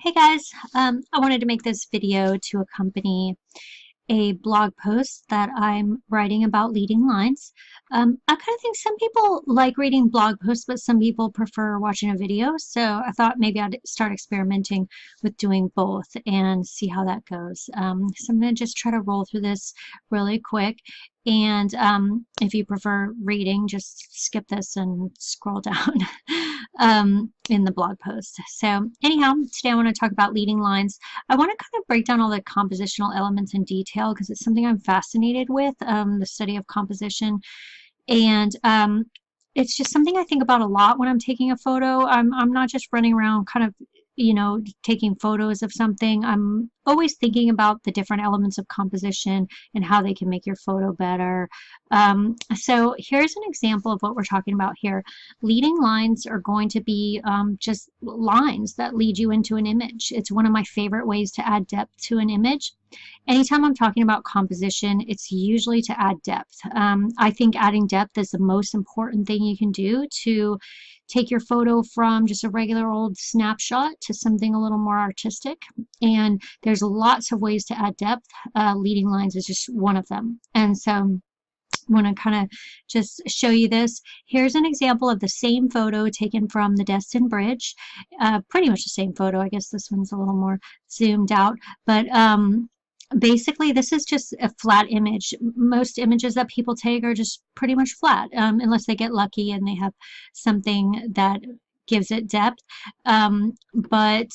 Hey guys, I wanted to make this video to accompany a blog post that I'm writing about leading lines. I kind of think some people like reading blog posts, but some people prefer watching a video. So I thought maybe I'd start experimenting with doing both and see how that goes. So I'm going to just try to roll through this really quick. And if you prefer reading, just skip this and scroll down in the blog post. So anyhow, today I want to talk about leading lines. I want to kind of break down all the compositional elements in detail because it's something I'm fascinated with, the study of composition. And it's just something I think about a lot when I'm taking a photo. I'm not just running around kind of, taking photos of something. I'm always thinking about the different elements of composition and how they can make your photo better. So here's an example of what we're talking about here. Leading lines are going to be just lines that lead you into an image. It's one of my favorite ways to add depth to an image. Anytime I'm talking about composition, it's usually to add depth. I think adding depth is the most important thing you can do to take your photo from just a regular old snapshot to something a little more artistic. And there's lots of ways to add depth. Leading lines is just one of them. And so I want to kind of just show you this. Here's an example of the same photo taken from the Destin Bridge. Pretty much the same photo. I guess this one's a little more zoomed out. But basically, this is just a flat image. Most images that people take are just pretty much flat, unless they get lucky and they have something that gives it depth. But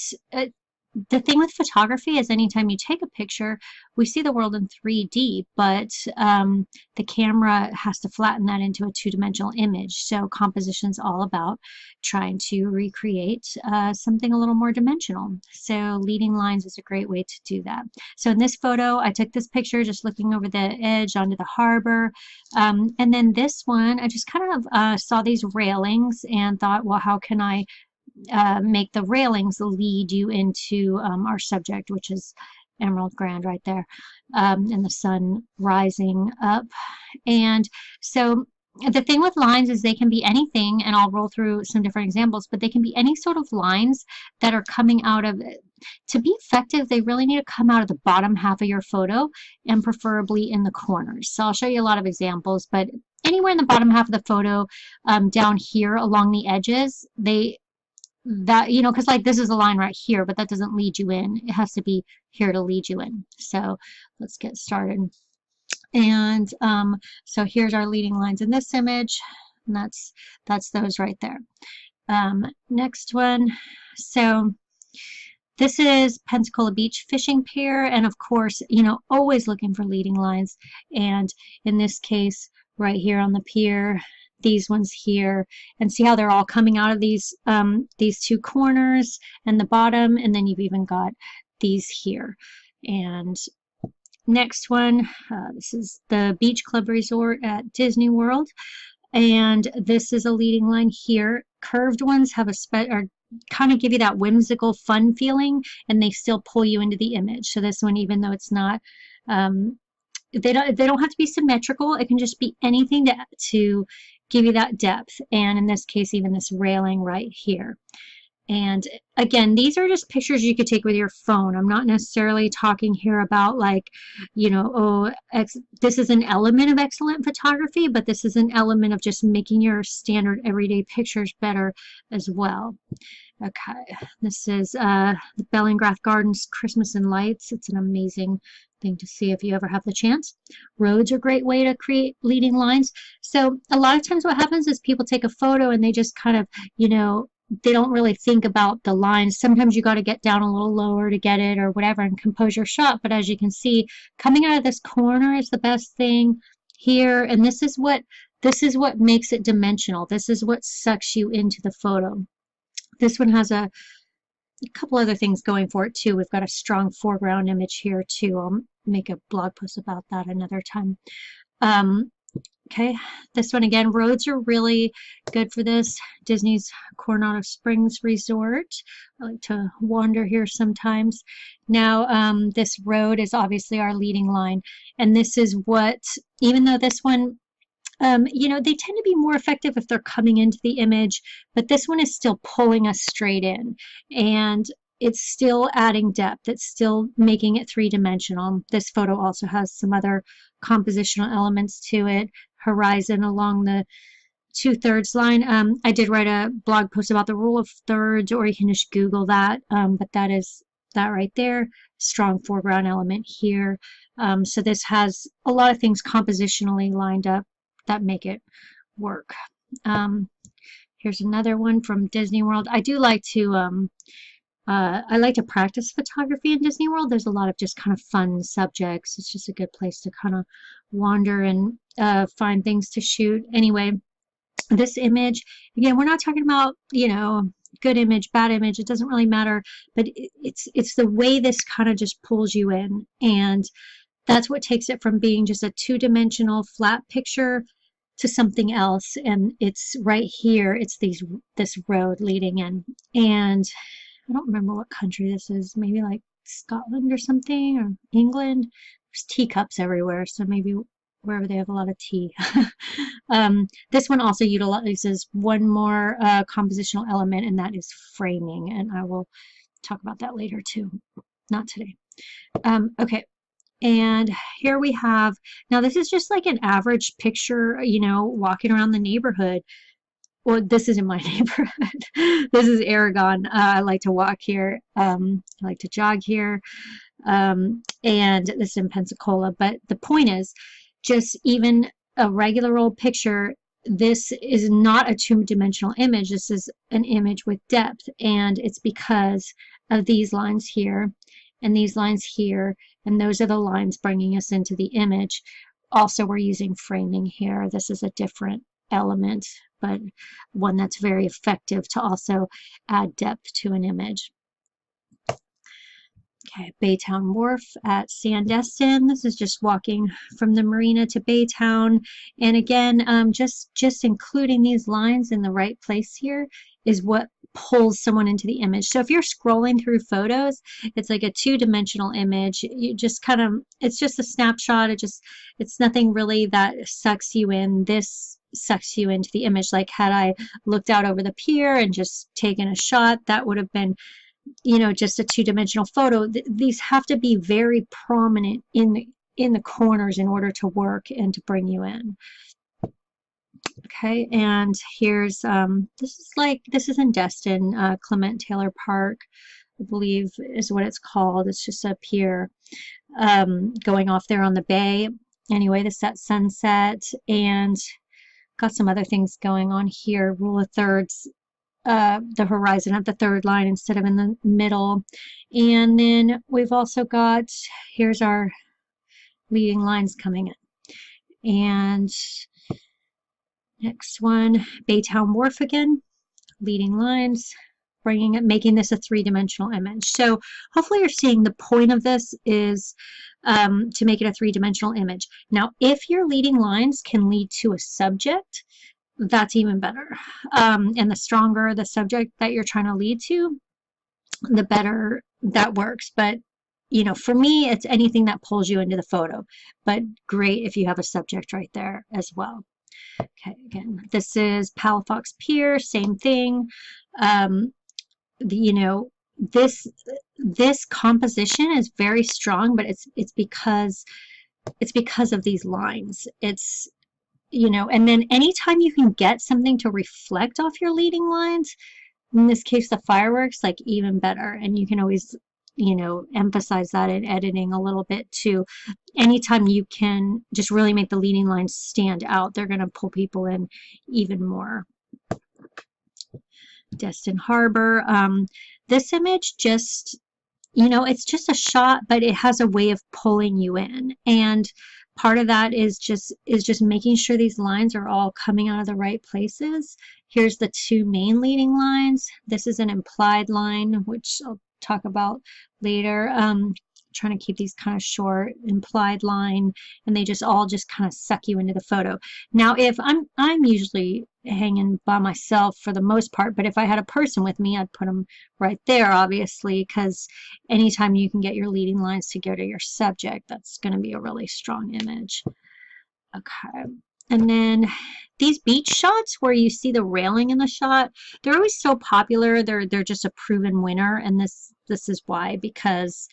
the thing with photography is anytime you take a picture, we see the world in 3D, but the camera has to flatten that into a two-dimensional image. So composition's all about trying to recreate something a little more dimensional. So leading lines is a great way to do that. So in this photo, I took this picture just looking over the edge onto the harbor. And then this one, I just kind of saw these railings and thought, well, how can I make the railings lead you into our subject, which is Emerald Grand right there, and the sun rising up. And so the thing with lines is they can be anything, and I'll roll through some different examples, but they can be any sort of lines that are coming out of it. To be effective, they really need to come out of the bottom half of your photo and preferably in the corners. So I'll show you a lot of examples, but anywhere in the bottom half of the photo, down here along the edges, because like this is a line right here, but that doesn't lead you in. It has to be here to lead you in. So let's get started. And so here's our leading lines in this image, and that's those right there. Next one. So this is Pensacola Beach fishing pier, and of course, always looking for leading lines. And in this case, right here on the pier, these ones here, and see how they're all coming out of these two corners and the bottom, and then you've even got these here. And next one, this is the Beach Club Resort at Disney World, and this is a leading line here. Curved ones have or kind of give you that whimsical fun feeling, and they still pull you into the image. So this one, even though it's not they don't have to be symmetrical. It can just be anything to give you that depth. And in this case, even this railing right here. And again, these are just pictures you could take with your phone. I'm not necessarily talking here about like, this is an element of excellent photography, but this is an element of just making your standard everyday pictures better as well. Okay, this is the Bellingen Gardens Christmas and Lights. It's an amazing thing to see if you ever have the chance. Roads are a great way to create leading lines. So a lot of times what happens is people take a photo and they just kind of, they don't really think about the lines. Sometimes you got to get down a little lower to get it or whatever and compose your shot. But as you can see, coming out of this corner is the best thing here. And this is what makes it dimensional. This is what sucks you into the photo. This one has a couple other things going for it too. We've got a strong foreground image here too. I'll make a blog post about that another time. Okay, this one again, roads are really good for this. Disney's Coronado Springs Resort. I like to wander here sometimes. Now, this road is obviously our leading line, and this is what, even though this one, they tend to be more effective if they're coming into the image, but this one is still pulling us straight in. And it's still adding depth. It's still making it three-dimensional. This photo also has some other compositional elements to it. Horizon along the 2/3 line. I did write a blog post about the rule of thirds, or you can just Google that. But that is that right there. Strong foreground element here. So this has a lot of things compositionally lined up that make it work. Here's another one from Disney World. I do like to I like to practice photography in Disney World. There's a lot of just kind of fun subjects. It's just a good place to kind of wander and find things to shoot. Anyway, this image, again, we're not talking about, you know, good image, bad image. It doesn't really matter, but it's the way this kind of just pulls you in, and that's what takes it from being just a two-dimensional flat picture to something else. And it's right here. It's this road leading in, and I don't remember what country this is. Maybe like Scotland or something, or England. There's teacups everywhere, so maybe wherever they have a lot of tea. This one also utilizes one more compositional element, and that is framing, and I will talk about that later too. Not today. Okay, and here we have, now this is just like an average picture, you know, walking around the neighborhood. Well, this isn't my neighborhood. This is Aragon. I like to walk here. I like to jog here. And this is in Pensacola. But the point is, just even a regular old picture, this is not a two-dimensional image. This is an image with depth. And it's because of these lines here and these lines here. And those are the lines bringing us into the image. Also, we're using framing here. This is a different element, but one that's very effective to also add depth to an image. Okay, Baytown Wharf at Destin. This is just walking from the marina to Baytown. And again, just including these lines in the right place here is what pulls someone into the image. So if you're scrolling through photos, it's like a two-dimensional image. You just kind of, it's just a snapshot. It's nothing really that sucks you in. This sucks you into the image. Like had I looked out over the pier and just taken a shot, that would have been, you know, just a two-dimensional photo. These have to be very prominent in the corners in order to work and to bring you in. Okay, and here's this is in Destin, Clement Taylor Park, I believe is what it's called. It's just a pier going off there on the bay. Anyway, this is at sunset, and got some other things going on here. Rule of thirds, the horizon at the third line instead of in the middle. And then we've also got, here's our leading lines coming in. And next one, Baytown Wharf again, leading lines, making this a three-dimensional image. So hopefully you're seeing the point of this is to make it a three-dimensional image. Now, if your leading lines can lead to a subject, that's even better. And the stronger the subject that you're trying to lead to, the better that works. But, you know, for me, it's anything that pulls you into the photo. But great if you have a subject right there as well. Okay, again, this is Palafox Pier, same thing. You know, this composition is very strong, but it's because of these lines. It's, you know, and then anytime you can get something to reflect off your leading lines, in this case the fireworks, like even better. And you can always, you know, emphasize that in editing a little bit too. Anytime you can just really make the leading lines stand out, they're going to pull people in even more. Destin Harbor. This image just, you know, it's just a shot, but it has a way of pulling you in. And part of that is just making sure these lines are all coming out of the right places. Here's the two main leading lines. This is an implied line, which I'll talk about later. Trying to keep these kind of short, implied line, and they just all kind of suck you into the photo. Now, if I'm usually hanging by myself for the most part, but if I had a person with me, I'd put them right there, obviously, because anytime you can get your leading lines to go to your subject, that's going to be a really strong image. Okay, And then these beach shots where you see the railing in the shot, they're always so popular. They're just a proven winner, and this is why, because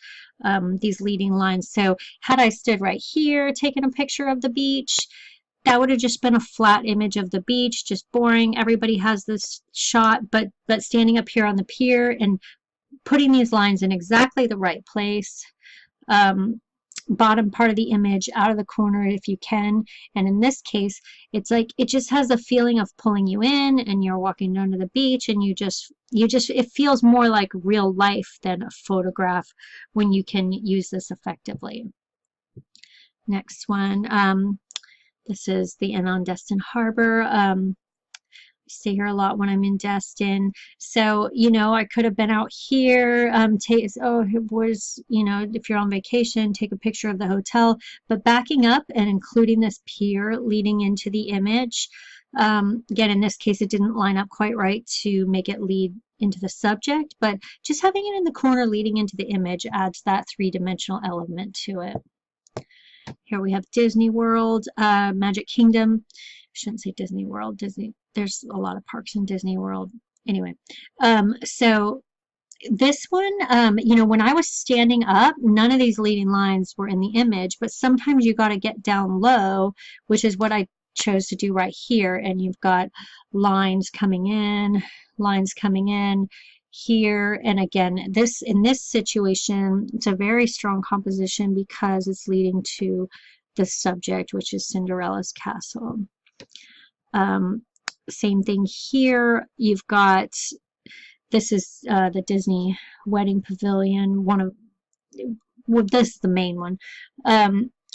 these leading lines. So had I stood right here taking a picture of the beach, that would have just been a flat image of the beach, just boring. Everybody has this shot, but standing up here on the pier and putting these lines in exactly the right place. Bottom part of the image out of the corner if you can, and in this case it's like it just has a feeling of pulling you in, and you're walking down to the beach, and you just it feels more like real life than a photograph when you can use this effectively. Next one, this is the inn on Destin Harbor. Stay here a lot when I'm in Destin. So, you know, I could have been out here, it was, you know, if you're on vacation, take a picture of the hotel, but backing up and including this pier leading into the image. Again, in this case, it didn't line up quite right to make it lead into the subject, but just having it in the corner leading into the image adds that three-dimensional element to it. Here we have Disney World, Magic Kingdom. I shouldn't say Disney World, Disney. There's a lot of parks in Disney World. Anyway, so this one, you know, when I was standing up, none of these leading lines were in the image, but sometimes you got to get down low, which is what I chose to do right here. And you've got lines coming in here. And again, in this situation, it's a very strong composition because it's leading to the subject, which is Cinderella's castle. Same thing here. You've got, this is the Disney Wedding Pavilion, well, this is the main one.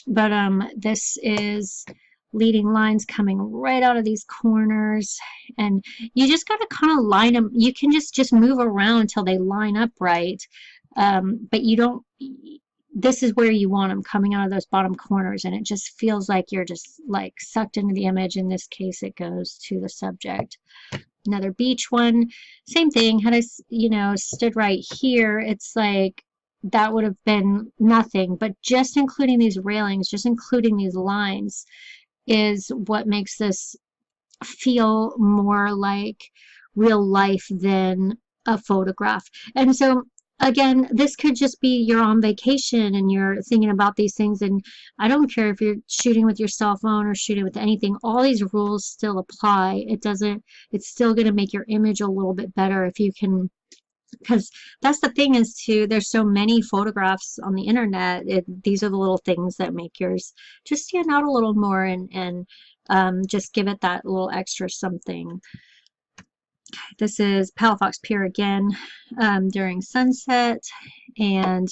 This is leading lines coming right out of these corners, and you just got to kind of line them. You can just move around until they line up right, but you don't, this is where you want them, coming out of those bottom corners, and it just feels like you're just like sucked into the image. In this case, it goes to the subject. Another beach one, same thing. Had I, you know, stood right here, it's like that would have been nothing, but just including these railings, just including these lines is what makes this feel more like real life than a photograph. And so again, this could just be you're on vacation and you're thinking about these things, and I don't care if you're shooting with your cell phone or shooting with anything, all these rules still apply. It's still going to make your image a little bit better if you can, because that's the thing is there's so many photographs on the internet. These are the little things that make yours just stand out a little more and just give it that little extra something. This is Palafox Pier again during sunset, and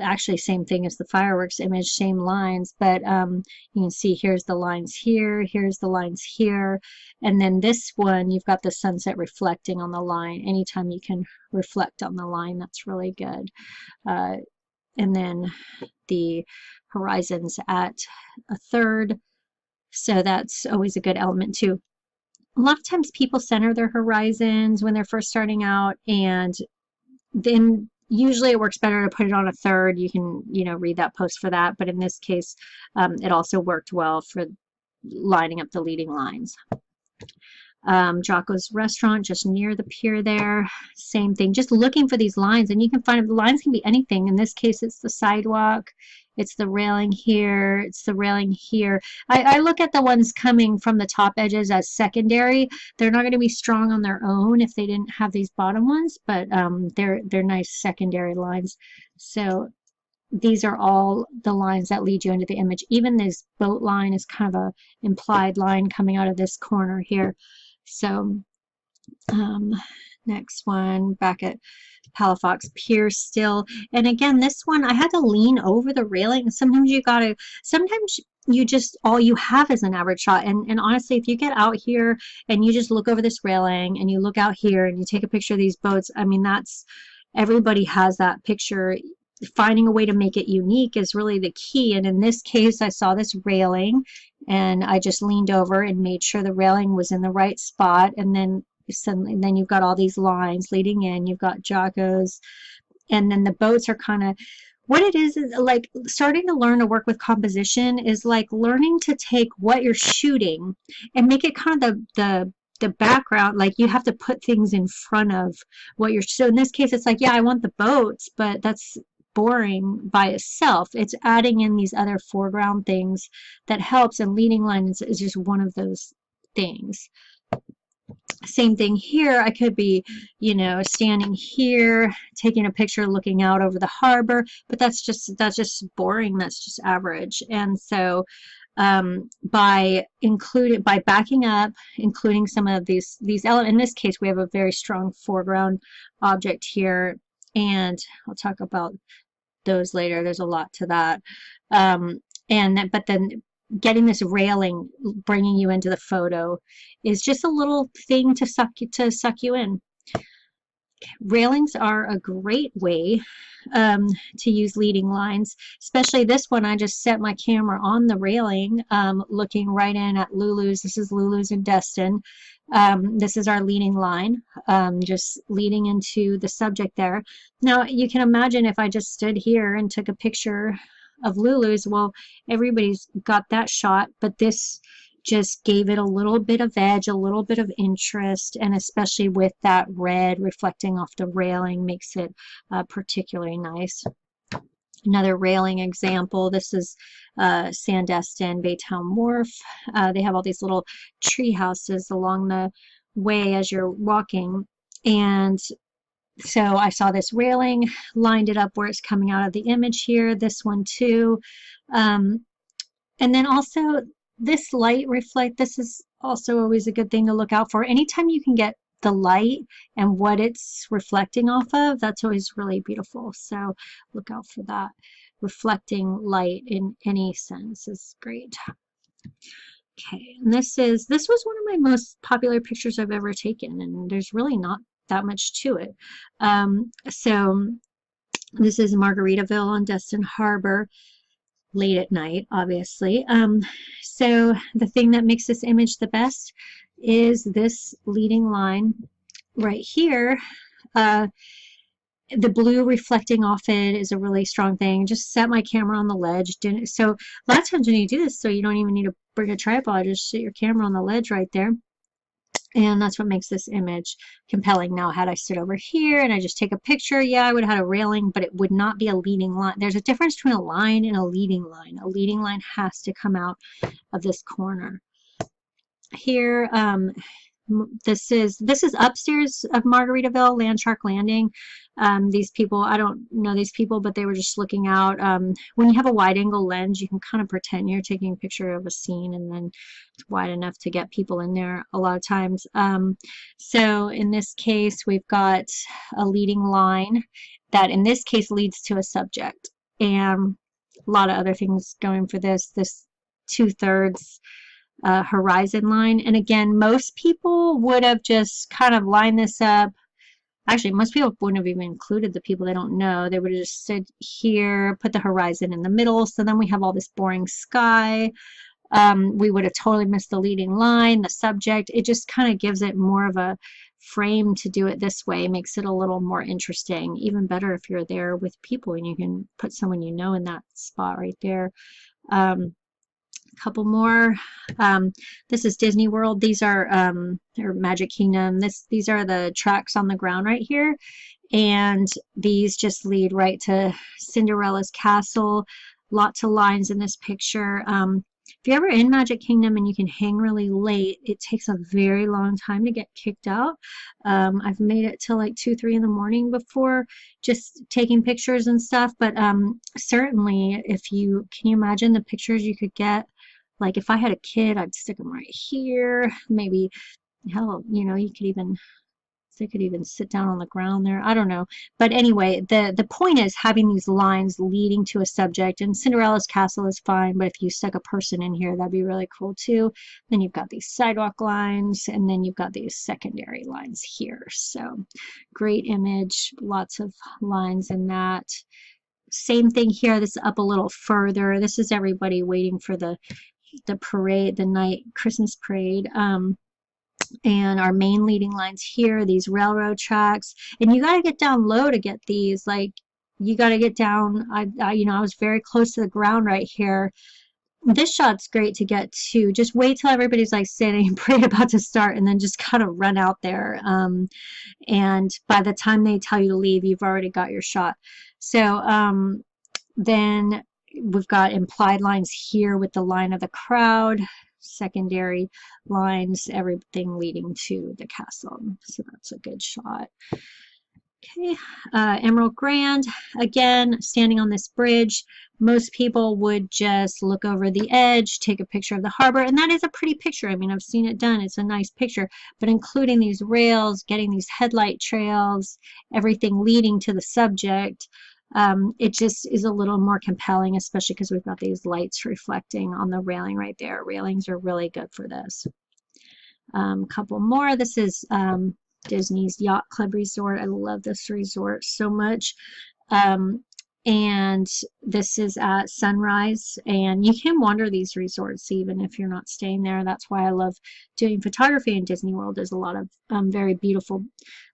actually same thing as the fireworks image, same lines, but you can see here's the lines here, here's the lines here, and then this one you've got the sunset reflecting on the line. Anytime you can reflect on the line, that's really good. And then the horizons at a third, so that's always a good element too. A lot of times people center their horizons when they're first starting out, and then usually it works better to put it on a third. You can, you know, read that post for that, but in this case it also worked well for lining up the leading lines. Jocko's restaurant just near the pier there, same thing, just looking for these lines, and you can find the lines can be anything. In this case it's the sidewalk, it's the railing here, it's the railing here. I look at the ones coming from the top edges as secondary. They're not going to be strong on their own if they didn't have these bottom ones, but they're nice secondary lines. So these are all the lines that lead you into the image. Even this boat line is kind of a implied line coming out of this corner here. So next one, back at Palafox Pier still. And again, this one, I had to lean over the railing. Sometimes you just, all you have is an average shot. And honestly, if you get out here and you just look over this railing and you look out here and you take a picture of these boats, I mean, everybody has that picture. Finding a way to make it unique is really the key. And in this case, I saw this railing and I just leaned over and made sure the railing was in the right spot. And then you've got all these lines leading in. You've got Jocko's, and then the boats are kind of what it is like starting to learn to work with composition is like learning to take what you're shooting and make it kind of the background. Like you have to put things in front of what you're, so in this case it's like, yeah, I want the boats, but that's boring by itself. It's adding in these other foreground things that helps, and leading lines is just one of those things. Same thing here. I could be, you know, standing here taking a picture looking out over the harbor, but that's just boring. That's just average. And so by backing up, including some of these elements, in this case we have a very strong foreground object here, and I'll talk about those later. There's a lot to that. But then getting this railing, bringing you into the photo, is just a little thing to suck you in. Railings are a great way to use leading lines, especially this one. I just set my camera on the railing, looking right in at Lulu's. This is Lulu's in Destin. This is our leading line, just leading into the subject there. Now you can imagine if I just stood here and took a picture of Lulu's, well, everybody's got that shot, but this just gave it a little bit of edge, a little bit of interest, and especially with that red reflecting off the railing makes it particularly nice. Another railing example, this is Sandestin Baytown Wharf. They have all these little tree houses along the way as you're walking, and so I saw this railing, lined it up where it's coming out of the image here, this one too. And then also this light reflect, this is also always a good thing to look out for. Anytime you can get the light and what it's reflecting off of, that's always really beautiful. So look out for that. Reflecting light in any sense is great. Okay, and this was one of my most popular pictures I've ever taken, and there's really not that much to it. So this is Margaritaville on Destin Harbor, late at night, obviously. So the thing that makes this image the best is this leading line right here. The blue reflecting off it is a really strong thing. Just set my camera on the ledge. So a lot of times when you do this, so you don't even need to bring a tripod, just set your camera on the ledge right there. And that's what makes this image compelling. Now, had I stood over here and I just take a picture, yeah, I would have had a railing, but it would not be a leading line. There's a difference between a line and a leading line. A leading line has to come out of this corner. Here, this is upstairs of Margaritaville, Landshark Landing. These people, I don't know these people, but they were just looking out. When you have a wide angle lens, you can kind of pretend you're taking a picture of a scene, and then it's wide enough to get people in there a lot of times. So in this case, we've got a leading line that in this case leads to a subject, and a lot of other things going for this 2/3 horizon line. And again, most people would have just kind of lined this up. Actually, most people wouldn't have even included the people they don't know. They would have just said here, put the horizon in the middle. So then we have all this boring sky. We would have totally missed the leading line, the subject. It just kind of gives it more of a frame to do it this way. Makes it a little more interesting. Even better if you're there with people and you can put someone you know in that spot right there. Couple more. This is Disney World. These are or Magic Kingdom. These are the tracks on the ground right here, and these just lead right to Cinderella's castle. Lots of lines in this picture. If you're ever in Magic Kingdom and you can hang really late, it takes a very long time to get kicked out. I've made it till like 2, 3 in the morning before, just taking pictures and stuff. But certainly, can you imagine the pictures you could get? Like if I had a kid, I'd stick them right here. Maybe, hell, you know, they could even sit down on the ground there. I don't know. But anyway, the point is having these lines leading to a subject, and Cinderella's castle is fine, but if you stuck a person in here, that'd be really cool too. Then you've got these sidewalk lines, and then you've got these secondary lines here. So great image, lots of lines in that. Same thing here. This is up a little further. This is everybody waiting for the parade, the night Christmas parade. And our main leading lines here, these railroad tracks. And you got to get down low to get these. Like, you got to get down. You know, I was very close to the ground right here. This shot's great to get to. Just wait till everybody's like sitting and pretty about to start, and then just kind of run out there. And by the time they tell you to leave, you've already got your shot. So then we've got implied lines here with the line of the crowd, secondary lines, everything leading to the castle. So that's a good shot. Okay, Emerald Grand, again, standing on this bridge. Most people would just look over the edge, take a picture of the harbor, and that is a pretty picture. I mean, I've seen it done. It's a nice picture, but including these rails, getting these headlight trails, everything leading to the subject, it just is a little more compelling, especially because we've got these lights reflecting on the railing right there. Railings are really good for this. Couple more. This is Disney's Yacht Club Resort. I love this resort so much. And this is at sunrise, and you can wander these resorts even if you're not staying there. That's why I love doing photography in Disney World. There's a lot of very beautiful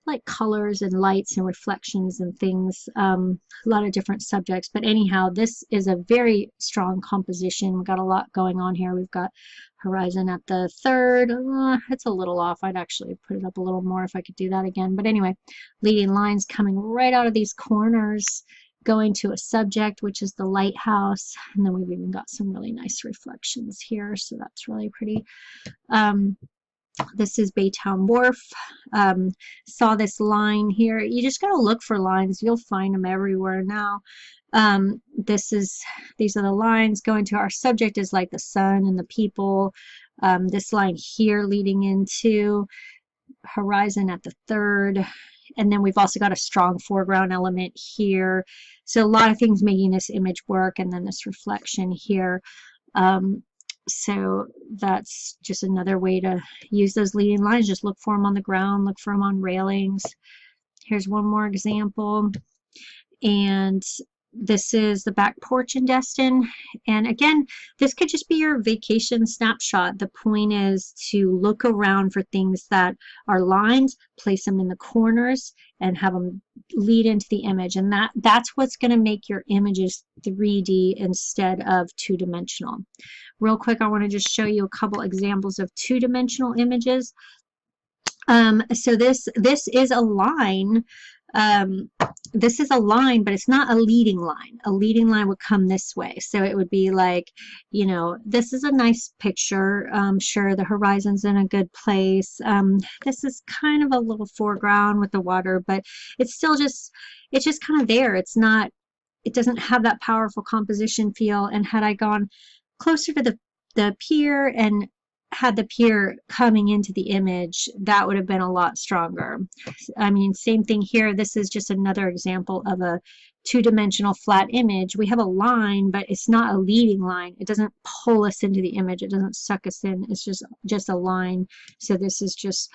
like colors and lights and reflections and things, a lot of different subjects. But anyhow, this is a very strong composition. We've got a lot going on here. We've got horizon at the third. It's a little off. I'd actually put it up a little more if I could do that again. But anyway, leading lines coming right out of these corners, going to a subject, which is the lighthouse. And then we've even got some really nice reflections here. So that's really pretty. This is Baytown Wharf. Saw this line here. You just got to look for lines. You'll find them everywhere now. These are the lines. Going to our subject is like the sun and the people. This line here leading into horizon at the third. And then we've also got a strong foreground element here. So a lot of things making this image work, and then this reflection here. So that's just another way to use those leading lines. Just look for them on the ground, look for them on railings. Here's one more example. And this is the back porch in Destin. And again, this could just be your vacation snapshot. The point is to look around for things that are lined, place them in the corners, and have them lead into the image. And that's what's going to make your images 3D instead of two-dimensional. Real quick, I want to just show you a couple examples of two-dimensional images. So this is a line. This is a line, but it's not a leading line. A leading line would come this way. So it would be like, you know, this is a nice picture. Sure, the horizon's in a good place. This is kind of a little foreground with the water, but it's still just, it's just kind of there. It's not, it doesn't have that powerful composition feel. And had I gone closer to the pier and had the pier coming into the image, that would have been a lot stronger. I mean, same thing here. This is just another example of a two-dimensional flat image. We have a line, but it's not a leading line. It doesn't pull us into the image. It doesn't suck us in. It's just a line. So this is just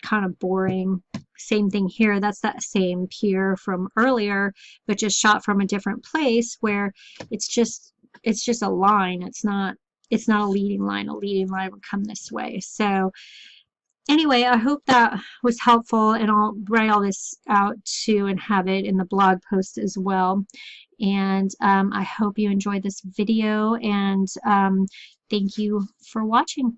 kind of boring. Same thing here. That's that same pier from earlier, but just shot from a different place where it's just a line. It's not a leading line. A leading line would come this way. So anyway, I hope that was helpful, and I'll write all this out too and have it in the blog post as well. And I hope you enjoyed this video, and thank you for watching.